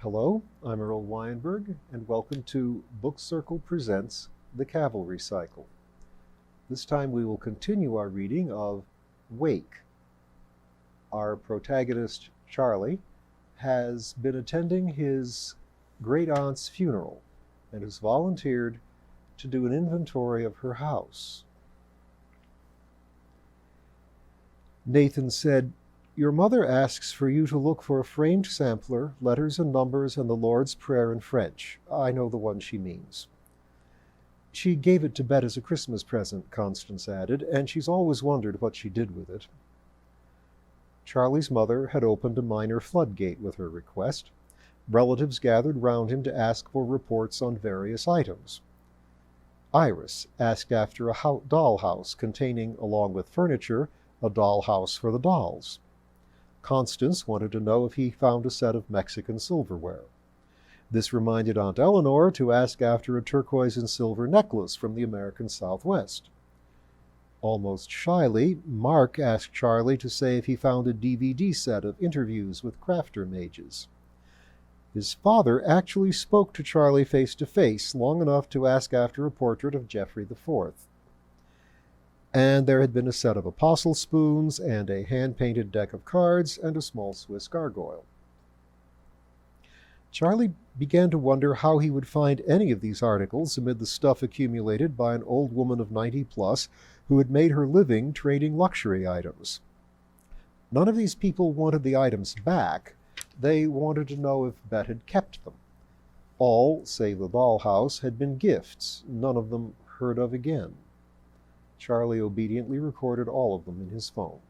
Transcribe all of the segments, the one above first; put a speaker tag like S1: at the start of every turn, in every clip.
S1: Hello, I'm Earl Weinberg, and welcome to Book Circle Presents The Cavalry Cycle. This time we will continue our reading of Wake. Our protagonist, Charlie, has been attending his great-aunt's funeral and has volunteered to do an inventory of her house. Nathan said, "Your mother asks for you to look for a framed sampler, letters and numbers, and the Lord's Prayer in French. I know the one she means." "She gave it to Bet as a Christmas present," Constance added, "and she's always wondered what she did with it." Charlie's mother had opened a minor floodgate with her request. Relatives gathered round him to ask for reports on various items. Iris asked after a dollhouse containing, along with furniture, a dollhouse for the dolls. Constance wanted to know if he found a set of Mexican silverware. This reminded Aunt Eleanor to ask after a turquoise and silver necklace from the American Southwest. Almost shyly, Mark asked Charlie to say if he found a DVD set of interviews with crafter mages. His father actually spoke to Charlie face to face, long enough to ask after a portrait of Geoffrey IV. And there had been a set of apostle spoons and a hand-painted deck of cards and a small Swiss gargoyle. Charlie began to wonder how he would find any of these articles amid the stuff accumulated by an old woman of 90+ who had made her living trading luxury items. None of these people wanted the items back. They wanted to know if Bet had kept them. All, save the dollhouse, had been gifts, none of them heard of again. Charlie obediently recorded all of them in his phone.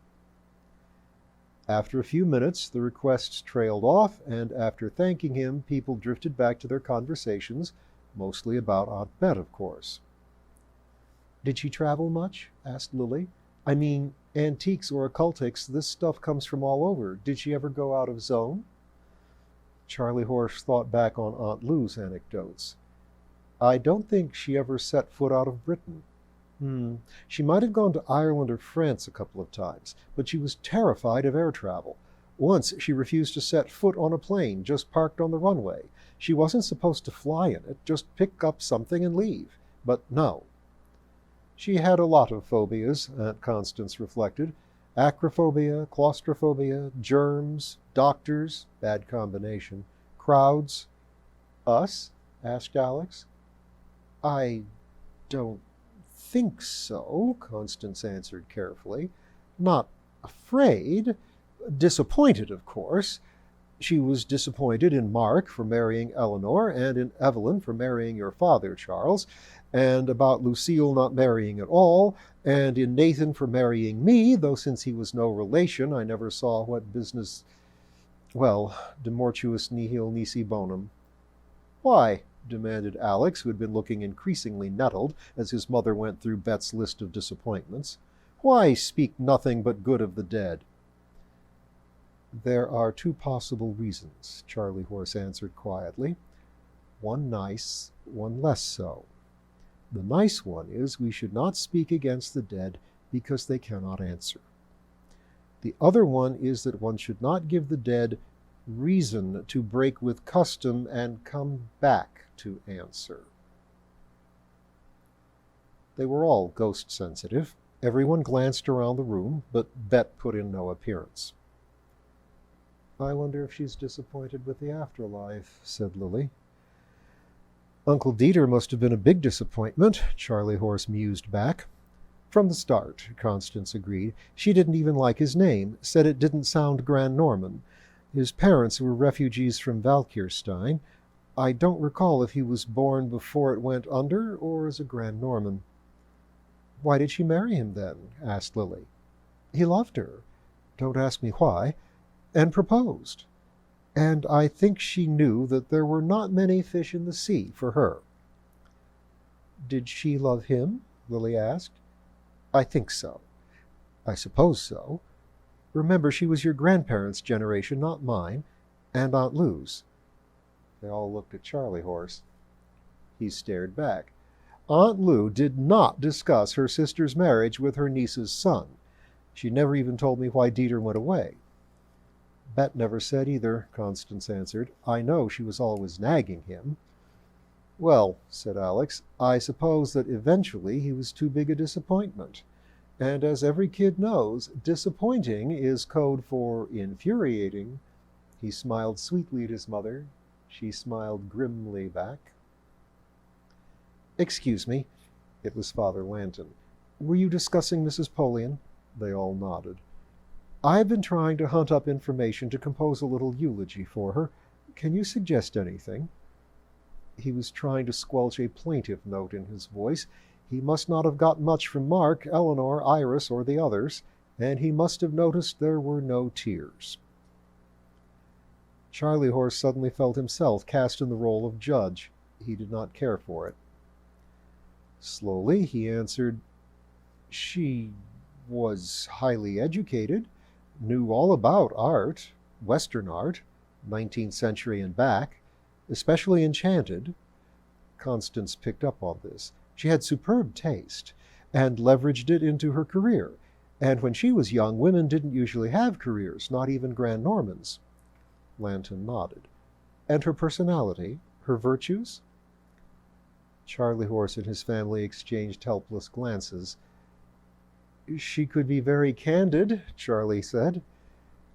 S1: After a few minutes, the requests trailed off, and after thanking him, people drifted back to their conversations, mostly about Aunt Bett, of course. "Did she travel much?" asked Lily. "I mean, antiques or occultics, this stuff comes from all over. Did she ever go out of zone?" Charlie Horse thought back on Aunt Lou's anecdotes. "I don't think she ever set foot out of Britain. She might have gone to Ireland or France a couple of times, but she was terrified of air travel. Once she refused to set foot on a plane just parked on the runway. She wasn't supposed to fly in it, just pick up something and leave. But no." She had a lot of phobias, Aunt Constance reflected. Acrophobia, claustrophobia, germs, doctors, bad combination, crowds. "Us?" asked Alex. "I don't think so," Constance answered carefully. "Not afraid. Disappointed, of course. She was disappointed in Mark for marrying Eleanor, and in Evelyn for marrying your father, Charles, and about Lucille not marrying at all, and in Nathan for marrying me, though since he was no relation, I never saw what business... Well, de mortuis nihil nisi bonum." "Why?" demanded Alex, who had been looking increasingly nettled as his mother went through Bet's list of disappointments. "Why speak nothing but good of the dead?" "There are two possible reasons," Charlie Horse answered quietly. "One nice, one less so. The nice one is we should not speak against the dead because they cannot answer. The other one is that one should not give the dead reason to break with custom and come back to answer." They were all ghost sensitive. Everyone glanced around the room, but Bet put in no appearance. "I wonder if she's disappointed with the afterlife," said Lily. "Uncle Dieter must have been a big disappointment," Charlie Horse mused back. "From the start," Constance agreed. "She didn't even like his name, said it didn't sound Grand Norman. His parents were refugees from Valkyrstein. I don't recall if he was born before it went under or as a Grand Norman." "Why did she marry him then?" asked Lily. "He loved her, don't ask me why, and proposed. And I think she knew that there were not many fish in the sea for her." "Did she love him?" Lily asked. "I think so. I suppose so. Remember, she was your grandparents' generation, not mine, and Aunt Lou's." They all looked at Charlie Horse. He stared back. Aunt Lou did not discuss her sister's marriage with her niece's son. She never even told me why Dieter went away. Bet never said either, Constance answered. I know she was always nagging him. Well, said Alex, I suppose that eventually he was too big a disappointment. And as every kid knows, disappointing is code for infuriating. He smiled sweetly at his mother. She smiled grimly back. Excuse me, it was Father Lanton. Were you discussing Mrs. Polian? They all nodded. I've been trying to hunt up information to compose a little eulogy for her. Can you suggest anything? He was trying to squelch a plaintive note in his voice. He must not have got much from Mark, Eleanor, Iris, or the others, and he must have noticed there were no tears. Charlie Horse suddenly felt himself cast in the role of judge. He did not care for it. Slowly he answered, She was highly educated, knew all about art, Western art, 19th century and back, especially Enchanted. Constance picked up on this. She had superb taste, and leveraged it into her career. And when she was young, women didn't usually have careers, not even Grand Normans. Lanton nodded. And her personality, her virtues? Charlie Horse and his family exchanged helpless glances. She could be very candid, Charlie said.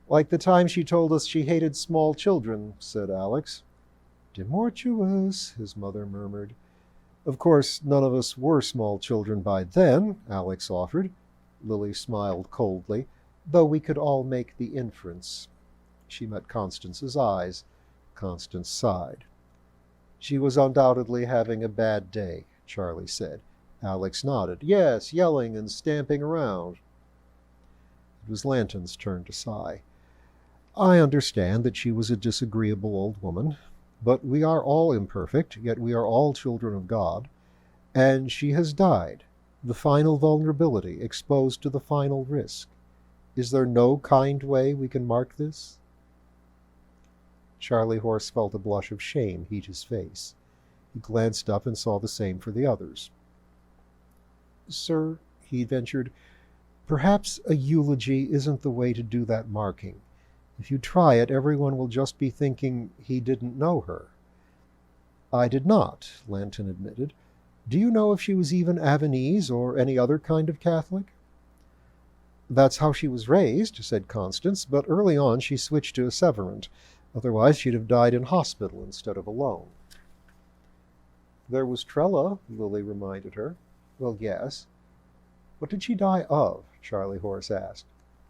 S1: Like the time she told us she hated small children, said Alex. Demortuous, his mother murmured. Of course, none of us were small children by then, Alex offered. Lily smiled coldly, though we could all make the inference. She met Constance's eyes. Constance sighed. She was undoubtedly having a bad day, Charlie said. Alex nodded. Yes, yelling and stamping around. It was Lanton's turn to sigh. I understand that she was a disagreeable old woman, but we are all imperfect, yet we are all children of God, and she has died, the final vulnerability, exposed to the final risk. Is there no kind way we can mark this? Charlie Horse felt a blush of shame heat his face. He glanced up and saw the same for the others. Sir, he ventured, perhaps a eulogy isn't the way to do that marking. If you try it, everyone will just be thinking he didn't know her. I did not, Lanton admitted. Do you know if she was even Avenese or any other kind of Catholic? That's how she was raised, said Constance, but early on she switched to a Severant. Otherwise she'd have died in hospital instead of alone. There was Trella, Lily reminded her. Well, yes. What did she die of? Charlie Horse asked.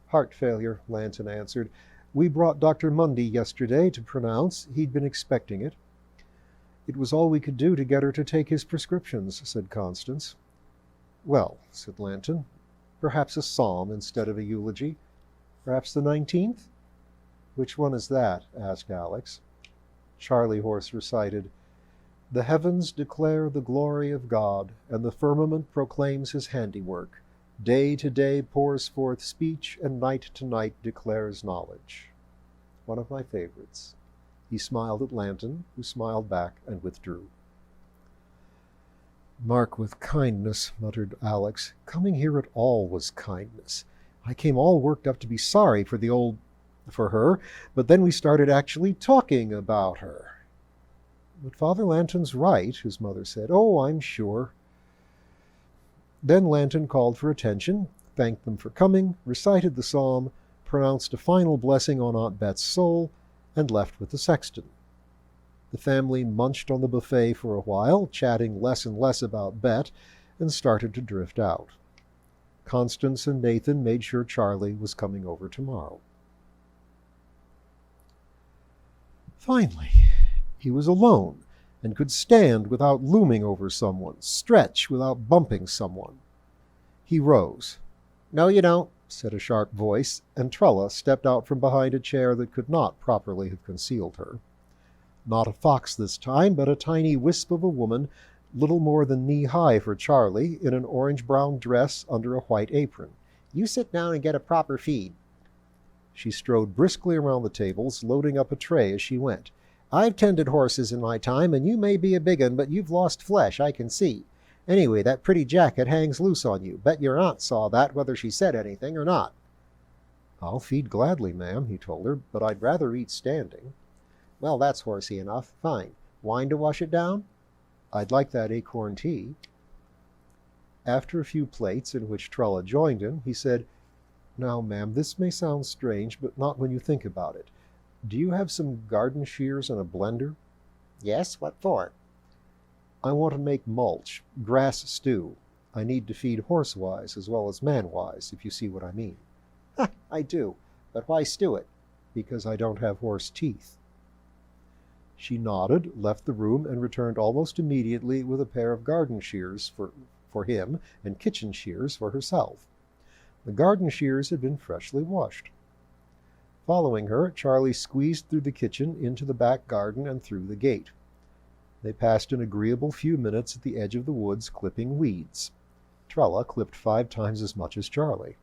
S1: Heart failure, Lanton answered. We brought Dr. Mundy yesterday to pronounce. He'd been expecting it. It was all we could do to get her to take his prescriptions, said Constance. Well, said Lanton, perhaps a psalm instead of a eulogy. Perhaps the 19th? Which one is that? Asked Alex. Charlie Horse recited, The heavens declare the glory of God, and the firmament proclaims his handiwork. Day to day pours forth speech, and night to night declares knowledge. One of my favorites. He smiled at Lanton, who smiled back and withdrew. Mark with kindness, muttered Alex. Coming here at all was kindness. I came all worked up to be sorry for her, but then we started actually talking about her. But Father Lanton's right, his mother said. Oh, I'm sure. Then Lanton called for attention, thanked them for coming, recited the psalm, pronounced a final blessing on Aunt Bett's soul, and left with the sexton. The family munched on the buffet for a while, chatting less and less about Bet, and started to drift out. Constance and Nathan made sure Charlie was coming over tomorrow. Finally, he was alone, and could stand without looming over someone, stretch without bumping someone. He rose. No, you don't, said a sharp voice, and Trella stepped out from behind a chair that could not properly have concealed her. Not a fox this time, but a tiny wisp of a woman, little more than knee-high for Charlie, in an orange-brown dress under a white apron. You sit down and get a proper feed. She strode briskly around the tables, loading up a tray as she went. I've tended horses in my time, and you may be a big un, but you've lost flesh, I can see. Anyway, that pretty jacket hangs loose on you. Bet your aunt saw that, whether she said anything or not. I'll feed gladly, ma'am, he told her, but I'd rather eat standing.
S2: Well, that's horsey enough. Fine. Wine to wash it down?
S1: I'd like that acorn tea. After a few plates, in which Trella joined him, he said, Now, ma'am, this may sound strange, but not when you think about it. Do you have some garden shears and a blender?
S2: Yes, what for?
S1: I want to make mulch, grass stew. I need to feed horse-wise as well as man-wise, if you see what I mean.
S2: Ha, I do. But why stew it?
S1: Because I don't have horse teeth. She nodded, left the room, and returned almost immediately with a pair of garden shears for him and kitchen shears for herself. The garden shears had been freshly washed. Following her, Charlie squeezed through the kitchen into the back garden and through the gate. They passed an agreeable few minutes at the edge of the woods clipping weeds. Trella clipped 5 times as much as Charlie.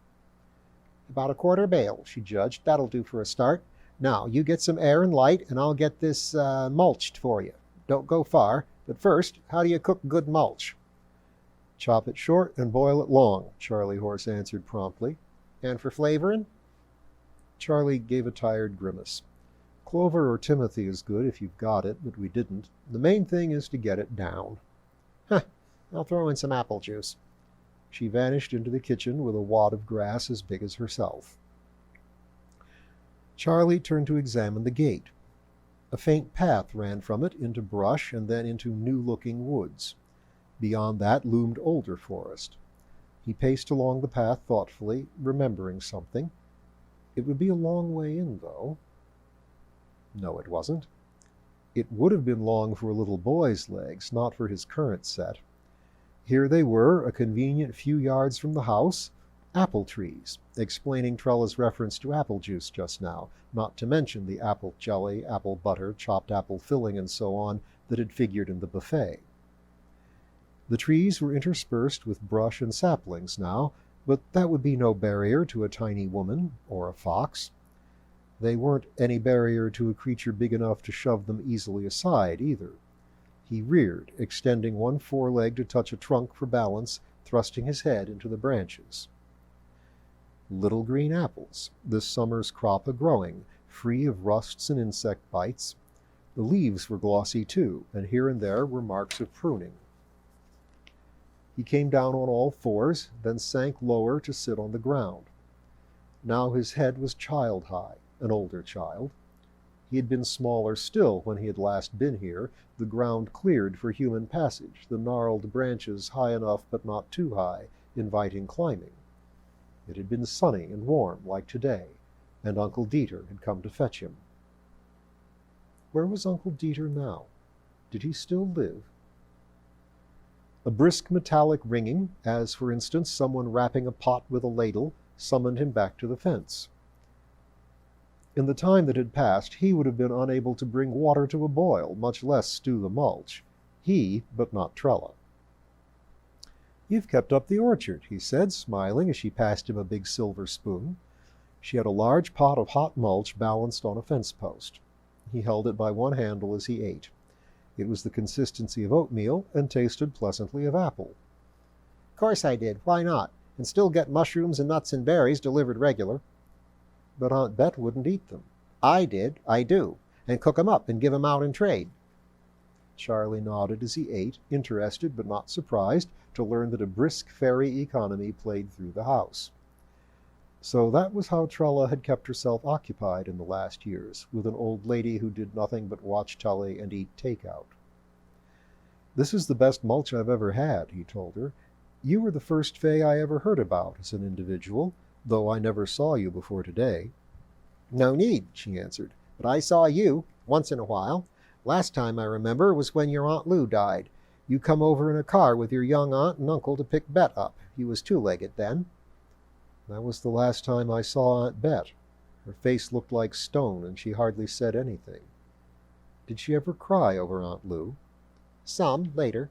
S2: About a quarter bale, she judged. That'll do for a start. Now, you get some air and light, and I'll get this mulched for you. Don't go far. But first, how do you cook good mulch?
S1: Chop it short and boil it long, Charlie Horse answered promptly.
S2: And for flavoring?
S1: Charlie gave a tired grimace. Clover or Timothy is good if you've got it, but we didn't. The main thing is to get it down.
S2: Huh, I'll throw in some apple juice.
S1: She vanished into the kitchen with a wad of grass as big as herself. Charlie turned to examine the gate. A faint path ran from it into brush and then into new-looking woods. Beyond that loomed older forest. He paced along the path thoughtfully, remembering something. It would be a long way in, though. No, it wasn't. It would have been long for a little boy's legs, not for his current set. Here they were, a convenient few yards from the house, apple trees, explaining Trella's reference to apple juice just now, not to mention the apple jelly, apple butter, chopped apple filling, and so on that had figured in the buffet. The trees were interspersed with brush and saplings now, but that would be no barrier to a tiny woman or a fox. They weren't any barrier to a creature big enough to shove them easily aside, either. He reared, extending one foreleg to touch a trunk for balance, thrusting his head into the branches. Little green apples, this summer's crop a-growing, free of rusts and insect bites. The leaves were glossy too, and here and there were marks of pruning. He came down on all fours, then sank lower to sit on the ground. Now his head was child-high, an older child. He had been smaller still when he had last been here, the ground cleared for human passage, the gnarled branches high enough but not too high, inviting climbing. It had been sunny and warm, like today, and Uncle Dieter had come to fetch him. Where was Uncle Dieter now? Did he still live? A brisk metallic ringing, as for instance someone rapping a pot with a ladle, summoned him back to the fence. In the time that had passed, he would have been unable to bring water to a boil, much less stew the mulch. He, but not Trella. "You've kept up the orchard," he said, smiling as she passed him a big silver spoon. She had a large pot of hot mulch balanced on a fence post. He held it by one handle as he ate. It was the consistency of oatmeal and tasted pleasantly of apple.
S2: "Course I did. Why not? And still get mushrooms and nuts and berries delivered regular."
S1: "But Aunt Bet wouldn't eat them."
S2: "I did. I do. And cook 'em up and give 'em out in trade."
S1: Charlie nodded as he ate, interested but not surprised to learn that a brisk fairy economy played through the house. So that was how Trella had kept herself occupied in the last years, with an old lady who did nothing but watch telly and eat take-out. "This is the best mulch I've ever had," he told her. "You were the first Fay I ever heard about as an individual, though I never saw you before today."
S2: "No need," she answered. "But I saw you, once in a while. Last time I remember was when your Aunt Lou died. You come over in a car with your young aunt and uncle to pick Bet up. He was two-legged then."
S1: "That was the last time I saw Aunt Bet. Her face looked like stone, and she hardly said anything. Did she ever cry over Aunt Lou?"
S2: "Some, later.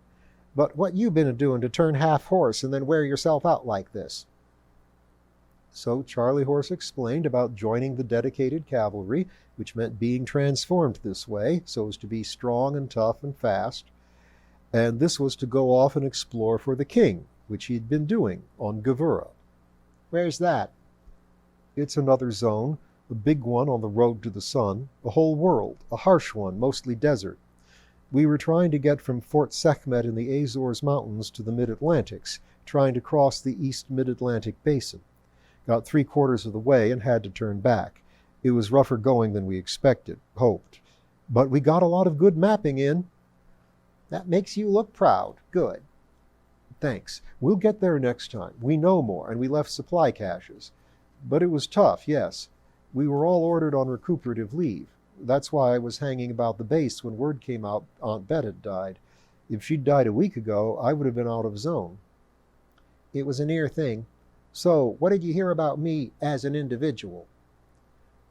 S2: But what you been a-doing to turn half horse and then wear yourself out like this?"
S1: So Charlie Horse explained about joining the dedicated cavalry, which meant being transformed this way, so as to be strong and tough and fast. And this was to go off and explore for the king, which he had been doing on Gavura.
S2: "Where's that?"
S1: It's another zone, a big one on the road to the sun, a whole world, a harsh one, mostly desert. We were trying to get from Fort Sekhmet in the Azores Mountains to the Mid-Atlantics, trying to cross the East Mid-Atlantic Basin. Got 3/4 of the way and had to turn back. It was rougher going than we expected, hoped. But we got a lot of good mapping in.
S2: That makes you look proud. Good.
S1: Thanks. We'll get there next time. We know more, and we left supply caches. But it was tough, yes. We were all ordered on recuperative leave. That's why I was hanging about the base when word came out Aunt Bett had died. If she'd died a week ago, I would have been out of zone.
S2: It was a near thing. So, what did you hear about me as an individual?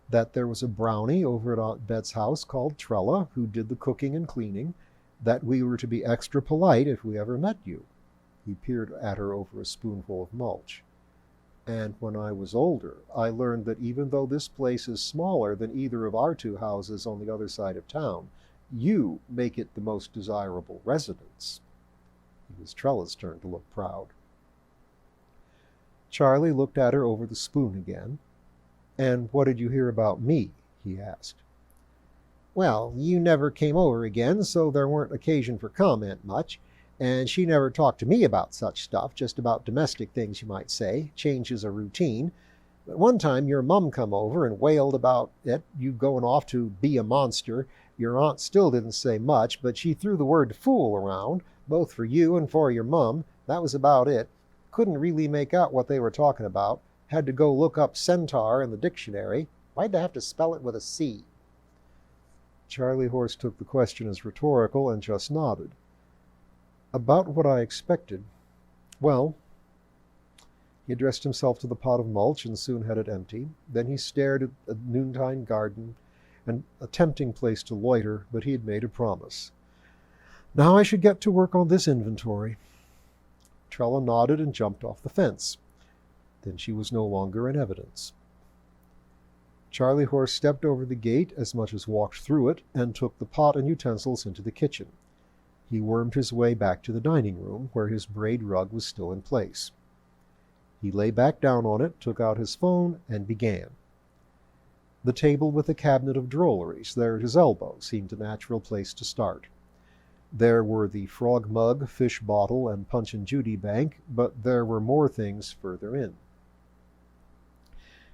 S1: That there was a brownie over at Aunt Bett's house called Trella who did the cooking and cleaning, that we were to be extra polite if we ever met you. He peered at her over a spoonful of mulch. And when I was older, I learned that even though this place is smaller than either of our 2 houses on the other side of town, you make it the most desirable residence. It was Trella's turn to look proud. Charlie looked at her over the spoon again. And what did you hear about me? He asked.
S2: Well, you never came over again, so there weren't occasion for comment much. And she never talked to me about such stuff, just about domestic things, you might say, changes of routine. But one time your mum come over and wailed about it, you going off to be a monster. Your aunt still didn't say much, but she threw the word fool around, both for you and for your mum. That was about it. Couldn't really make out what they were talking about. Had to go look up centaur in the dictionary. Why'd they have to spell it with a C?
S1: Charlie Horse took the question as rhetorical and just nodded. About what I expected. Well, he addressed himself to the pot of mulch and soon had it empty. Then he stared at a noontime garden, and a tempting place to loiter, but he had made a promise. Now I should get to work on this inventory. Trella nodded and jumped off the fence. Then she was no longer in evidence. Charlie Horse stepped over the gate as much as walked through it and took the pot and utensils into the kitchen. He wormed his way back to the dining room, where his braid rug was still in place. He lay back down on it, took out his phone, and began. The table with the cabinet of drolleries there at his elbow seemed a natural place to start. There were the frog mug, fish bottle, and Punch and Judy bank, but there were more things further in.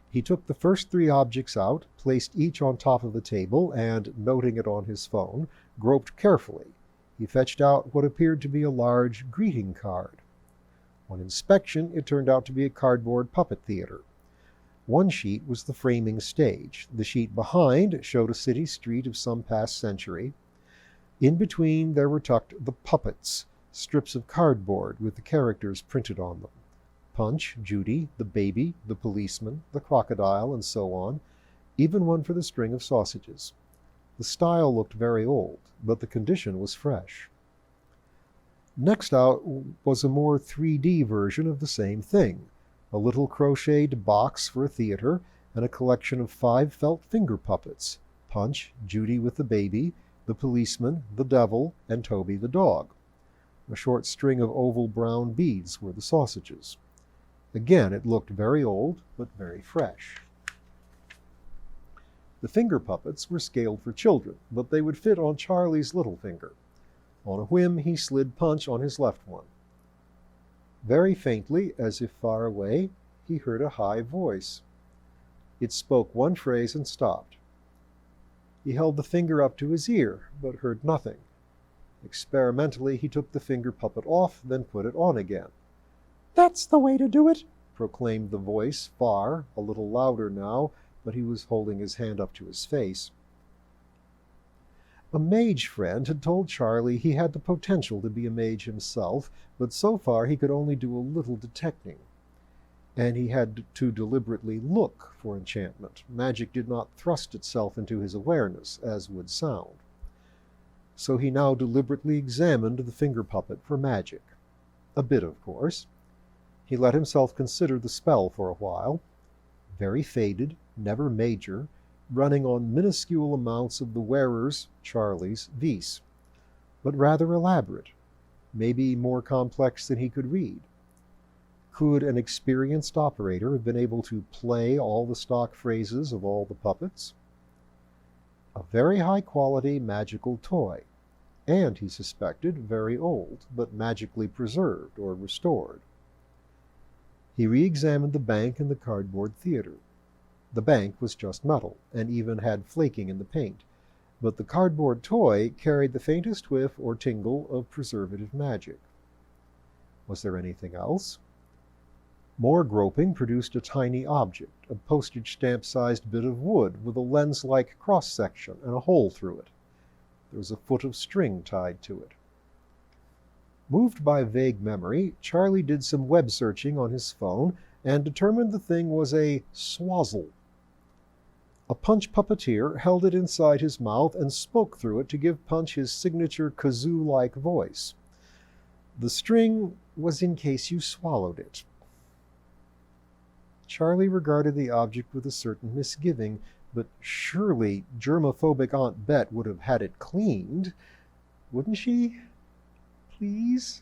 S1: He took the first 3 objects out, placed each on top of the table, and, noting it on his phone, groped carefully. He fetched out what appeared to be a large greeting card. On inspection, it turned out to be a cardboard puppet theater. One sheet was the framing stage. The sheet behind showed a city street of some past century. In between there were tucked the puppets, strips of cardboard with the characters printed on them. Punch, Judy, the baby, the policeman, the crocodile, and so on, even one for the string of sausages. The style looked very old, but the condition was fresh. Next out was a more 3D version of the same thing, a little crocheted box for a theater, and a collection of 5 felt finger puppets, Punch, Judy with the baby, the policeman, the devil, and Toby the dog. A short string of oval brown beads were the sausages. Again, it looked very old, but very fresh. The finger puppets were scaled for children, but they would fit on Charlie's little finger. On a whim, he slid Punch on his left one. Very faintly, as if far away, he heard a high voice. It spoke one phrase and stopped. He held the finger up to his ear, but heard nothing. Experimentally, he took the finger puppet off, then put it on again. "That's the way to do it," proclaimed the voice, far, a little louder now, but he was holding his hand up to his face. A mage friend had told Charlie he had the potential to be a mage himself, but so far he could only do a little detecting. And he had to deliberately look for enchantment. Magic did not thrust itself into his awareness, as would sound. So he now deliberately examined the finger puppet for magic. A bit, of course. He let himself consider the spell for a while. Very faded, never major, running on minuscule amounts of the wearer's, Charlie's, vis, but rather elaborate, maybe more complex than he could read. Could an experienced operator have been able to play all the stock phrases of all the puppets? A very high-quality magical toy, and, he suspected, very old, but magically preserved or restored. He re-examined the bank and the cardboard theater. The bank was just metal, and even had flaking in the paint, but the cardboard toy carried the faintest whiff or tingle of preservative magic. Was there anything else? More groping produced a tiny object, a postage stamp-sized bit of wood with a lens-like cross-section and a hole through it. There was a foot of string tied to it. Moved by vague memory, Charlie did some web searching on his phone and determined the thing was a swazzle. A Punch puppeteer held it inside his mouth and spoke through it to give Punch his signature kazoo-like voice. The string was in case you swallowed it. Charlie regarded the object with a certain misgiving, but surely germophobic Aunt Bett would have had it cleaned. Wouldn't she? Please?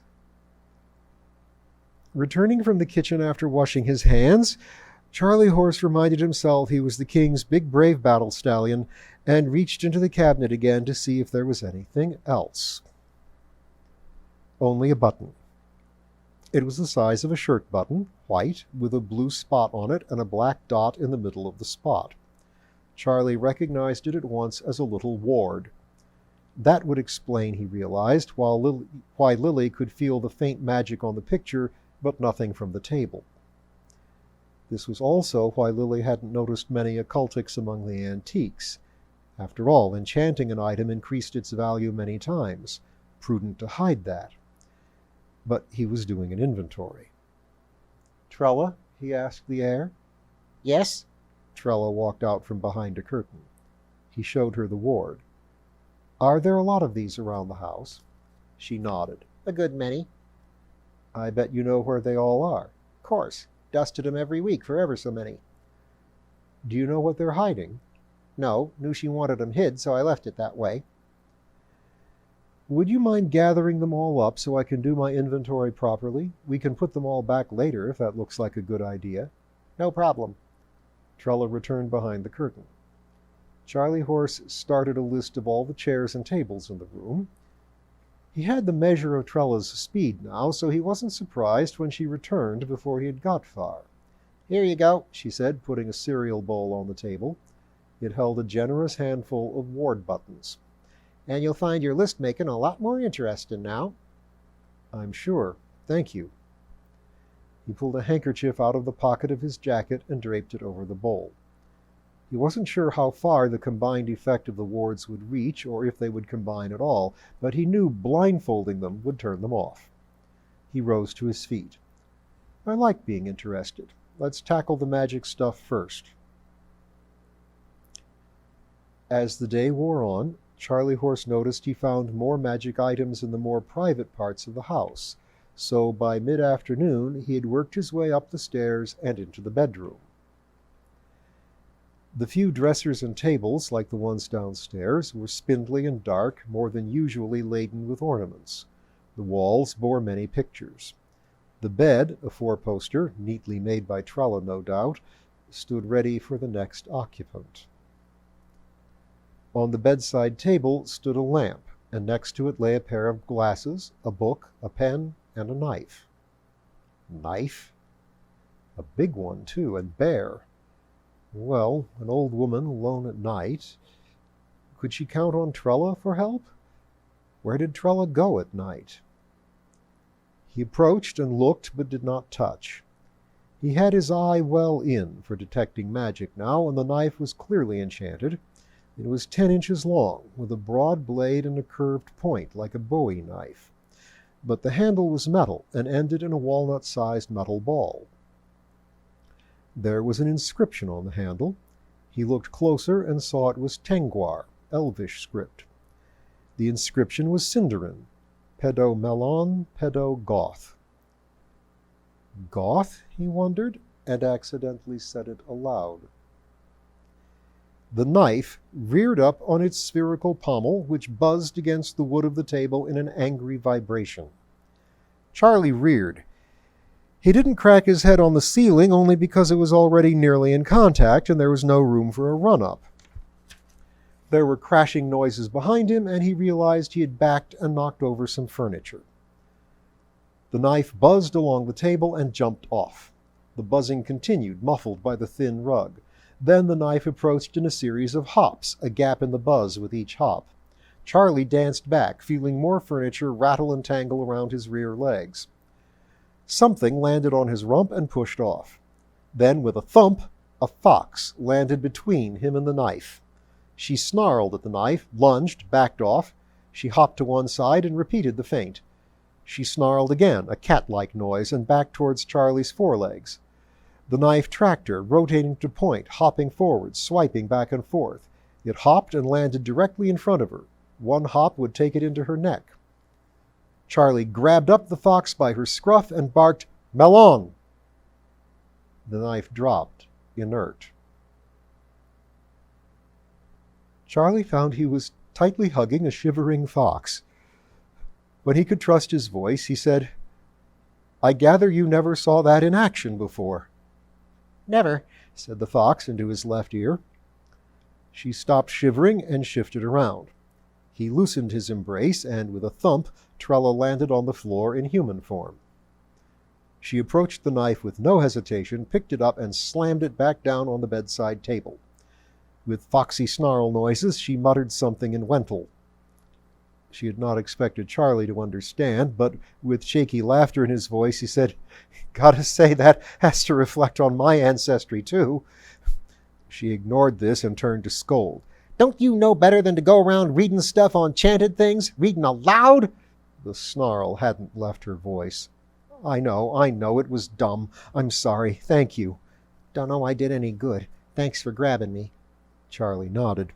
S1: Returning from the kitchen after washing his hands, Charlie Horse reminded himself he was the king's big brave battle stallion and reached into the cabinet again to see if there was anything else. Only a button. It was the size of a shirt button, white, with a blue spot on it and a black dot in the middle of the spot. Charlie recognized it at once as a little ward. That would explain, he realized, why Lily could feel the faint magic on the picture, but nothing from the table. This was also why Lily hadn't noticed many occultics among the antiques. After all, enchanting an item increased its value many times. Prudent to hide that. But he was doing an inventory. "Trella?" he asked the heir.
S2: Yes?
S1: Trella walked out from behind a curtain. He showed her the ward. "Are there a lot of these around the house?" She nodded.
S2: A good many.
S1: "I bet you know where they all are."
S2: Course. Dusted 'em every week for ever so many.
S1: "Do you know what they're hiding?"
S2: No, knew she wanted 'em hid, so I left it that way.
S1: "Would you mind gathering them all up so I can do my inventory properly? We can put them all back later if that looks like a good idea."
S2: No problem.
S1: Trella returned behind the curtain. Charlie Horse started a list of all the chairs and tables in the room. He had the measure of Trella's speed now, so he wasn't surprised when she returned before he had got far.
S2: Here you go,
S1: she said, putting a cereal bowl on the table. It held a generous handful of ward buttons.
S2: and you'll find your list making a lot more interesting now.
S1: "I'm sure. Thank you." He pulled a handkerchief out of the pocket of his jacket and draped it over the bowl. He wasn't sure how far the combined effect of the wards would reach, or if they would combine at all, but he knew blindfolding them would turn them off. He rose to his feet. "I like being interested. Let's tackle the magic stuff first." As the day wore on, Charlie Horse noticed he found more magic items in the more private parts of the house, so by mid-afternoon he had worked his way up the stairs and into the bedroom. The few dressers and tables, like the ones downstairs, were spindly and dark, more than usually laden with ornaments. The walls bore many pictures. The bed, a four-poster, neatly made by Trella no doubt, stood ready for the next occupant. On the bedside table stood a lamp, and next to it lay a pair of glasses, a book, a pen, and a knife. Knife? A big one, too, and bare. Well, an old woman alone at night. Could she count on Trella for help? Where did Trella go at night? He approached and looked, but did not touch. He had his eye well in for detecting magic now, and the knife was clearly enchanted. It was 10 inches long, with a broad blade and a curved point, like a Bowie knife. But the handle was metal and ended in a walnut-sized metal ball. There was an inscription on the handle. He looked closer and saw it was Tengwar, Elvish script. The inscription was Sindarin, Pedo Melon, Pedo Goth. Goth, he wondered, and accidentally said it aloud. The knife reared up on its spherical pommel, which buzzed against the wood of the table in an angry vibration. Charlie reared. He didn't crack his head on the ceiling only because it was already nearly in contact and there was no room for a run-up. There were crashing noises behind him, and he realized he had backed and knocked over some furniture. The knife buzzed along the table and jumped off. The buzzing continued, muffled by the thin rug. Then the knife approached in a series of hops, a gap in the buzz with each hop. Charlie danced back, feeling more furniture rattle and tangle around his rear legs. Something landed on his rump and pushed off. Then, with a thump, a fox landed between him and the knife. She snarled at the knife, lunged, backed off. She hopped to one side and repeated the feint. She snarled again, a cat-like noise, and backed towards Charlie's forelegs. The knife tracked her, rotating to point, hopping forward, swiping back and forth. It hopped and landed directly in front of her. One hop would take it into her neck. Charlie grabbed up the fox by her scruff and barked, "Melon!" The knife dropped, inert. Charlie found he was tightly hugging a shivering fox. When he could trust his voice, he said, "I gather you never saw that in action before."
S2: "Never,"
S1: said the fox into his left ear. She stopped shivering and shifted around. He loosened his embrace, and with a thump, Trella landed on the floor in human form. She approached the knife with no hesitation, picked it up, and slammed it back down on the bedside table. With foxy snarl noises, she muttered something in Wental. She had not expected Charlie to understand, but with shaky laughter in his voice, he said, "Gotta say, that has to reflect on my ancestry, too." She ignored this and turned to scold.
S2: "Don't you know better than to go around reading stuff on chanted things? Reading aloud?"
S1: The snarl hadn't left her voice. I know, it was dumb. I'm sorry. Thank you."
S2: "Don't know I did any good. Thanks for grabbing me."
S1: Charlie nodded.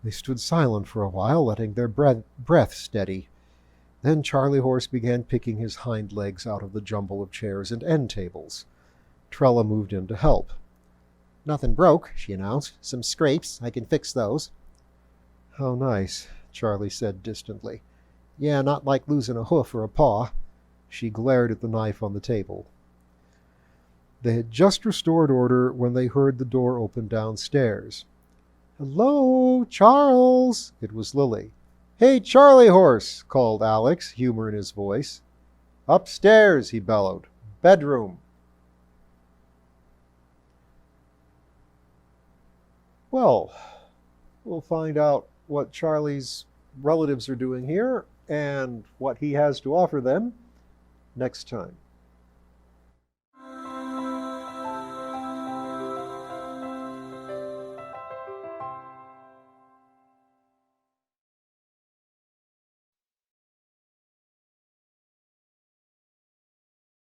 S1: They stood silent for a while, letting their breath steady. Then Charlie Horse began picking his hind legs out of the jumble of chairs and end tables. Trella moved in to help.
S2: "Nothing broke," she announced. "Some scrapes. I can fix those."
S1: "How nice," Charlie said distantly.
S2: "Yeah, not like losing a hoof or a paw."
S1: She glared at the knife on the table. They had just restored order when they heard the door open downstairs. "Hello, Charles!" It was Lily. "Hey, Charlie Horse!" called Alex, humor in his voice. "Upstairs," he bellowed. "Bedroom." Well, we'll find out what Charlie's relatives are doing here and what he has to offer them next time.